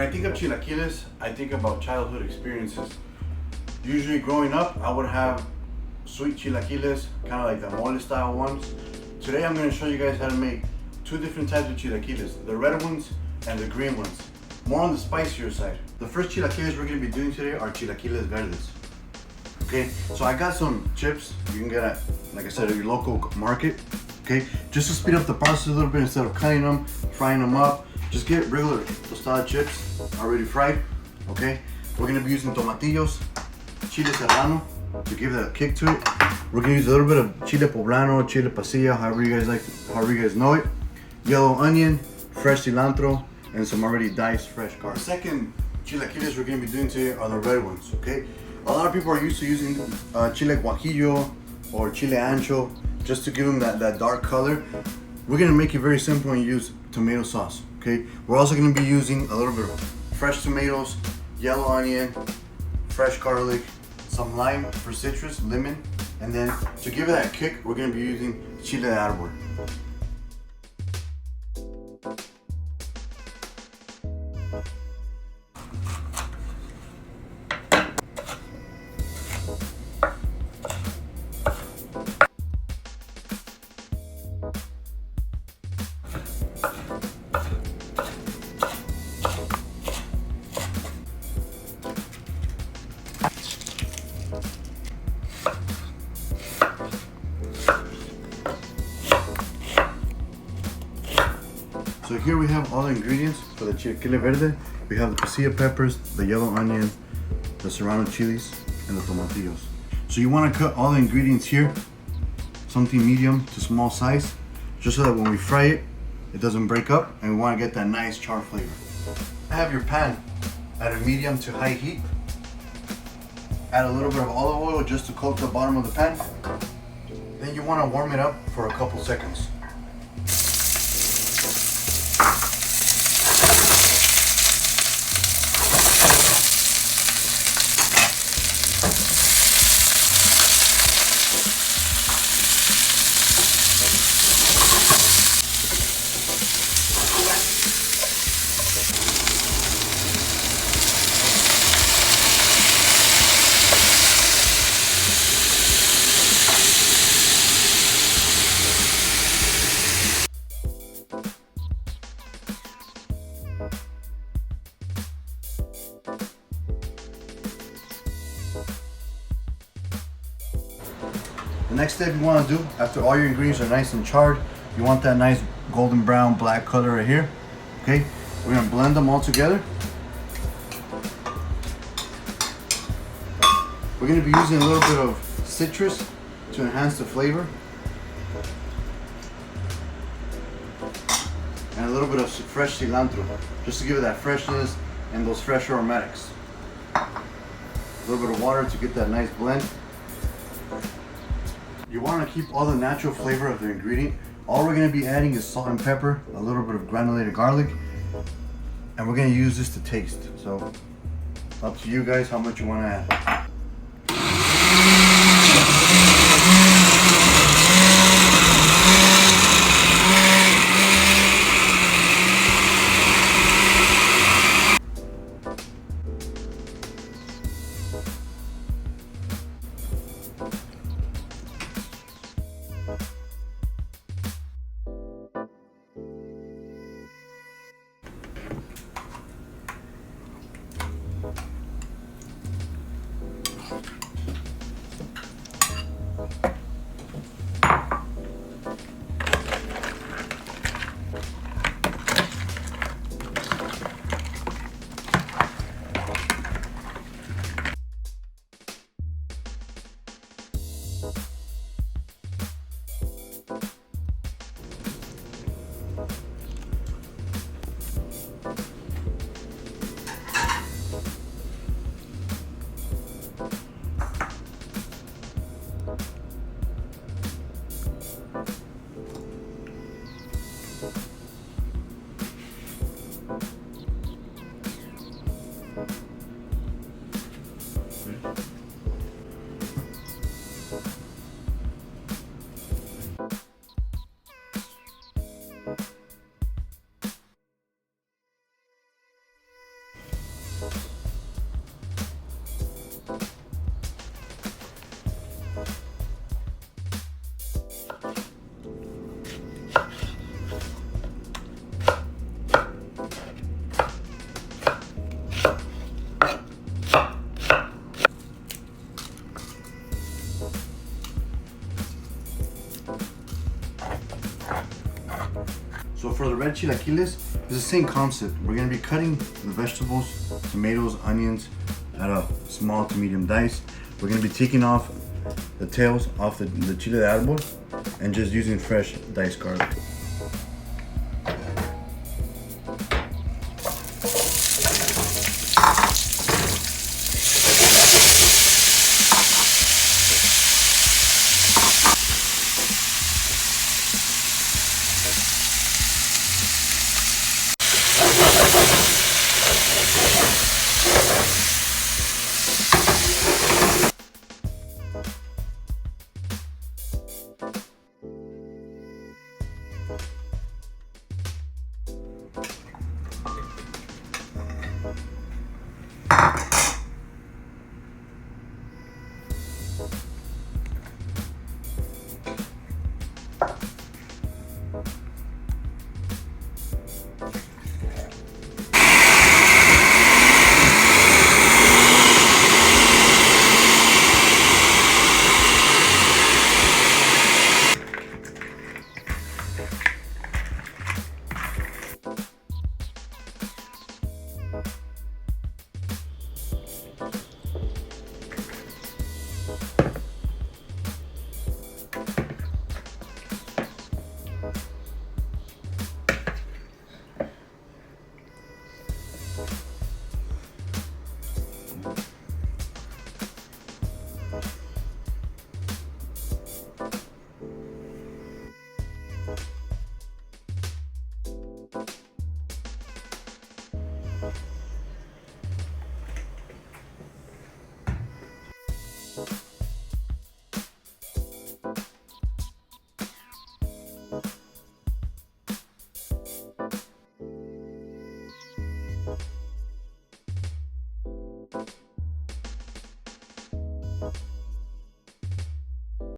I think of chilaquiles, I think about childhood experiences. Usually growing up, I would have sweet chilaquiles, kind of like the mole style ones. Today I'm going to show you guys how to make two different types of chilaquiles, the red ones and the green ones, more on the spicier side. The first chilaquiles we're going to be doing today are chilaquiles verdes. Okay, so I got some chips you can get at, like I said, at your local market. Okay, just to speed up the process a little bit, instead of cutting them, frying them up, just get regular tostada chips already fried. Okay, we're going to be using tomatillos, chile serrano to give that kick to it. We're going to use a little bit of chile poblano, chile pasilla, however you guys know it, yellow onion, fresh cilantro, and some already diced fresh garlic. The second chilaquiles we're going to be doing today are the red ones. Okay, a lot of people are used to using chile guajillo or chile ancho just to give them that dark color. We're going to make it very simple and use tomato sauce. Okay, we're also going to be using a little bit of fresh tomatoes, yellow onion, fresh garlic, some lime for citrus, lemon, and then to give it that kick, we're going to be using chile de árbol. So here we have all the ingredients for the chilaquile verde. We have the pasilla peppers, the yellow onion, the serrano chilies, and the tomatillos. So you want to cut all the ingredients here, something medium to small size, just so that when we fry it, it doesn't break up, and we want to get that nice char flavor. Have your pan at a medium to high heat. Add a little bit of olive oil just to coat the bottom of the pan. Then you want to warm it up for a couple seconds. The next step you want to do, after all your ingredients are nice and charred, you want that nice golden brown black color right here. Okay, we're going to blend them all together. We're going to be using a little bit of citrus to enhance the flavor, and a little bit of fresh cilantro just to give it that freshness and those fresh aromatics. A little bit of water to get that nice blend. You want to keep all the natural flavor of the ingredient. All we're going to be adding is salt and pepper, a little bit of granulated garlic, and we're going to use this to taste. So up to you guys how much you want to add. So for the red chilaquiles, it's the same concept. We're gonna be cutting the vegetables, tomatoes, onions at a small to medium dice. We're gonna be taking off the tails off the chile de árbol and just using fresh diced garlic.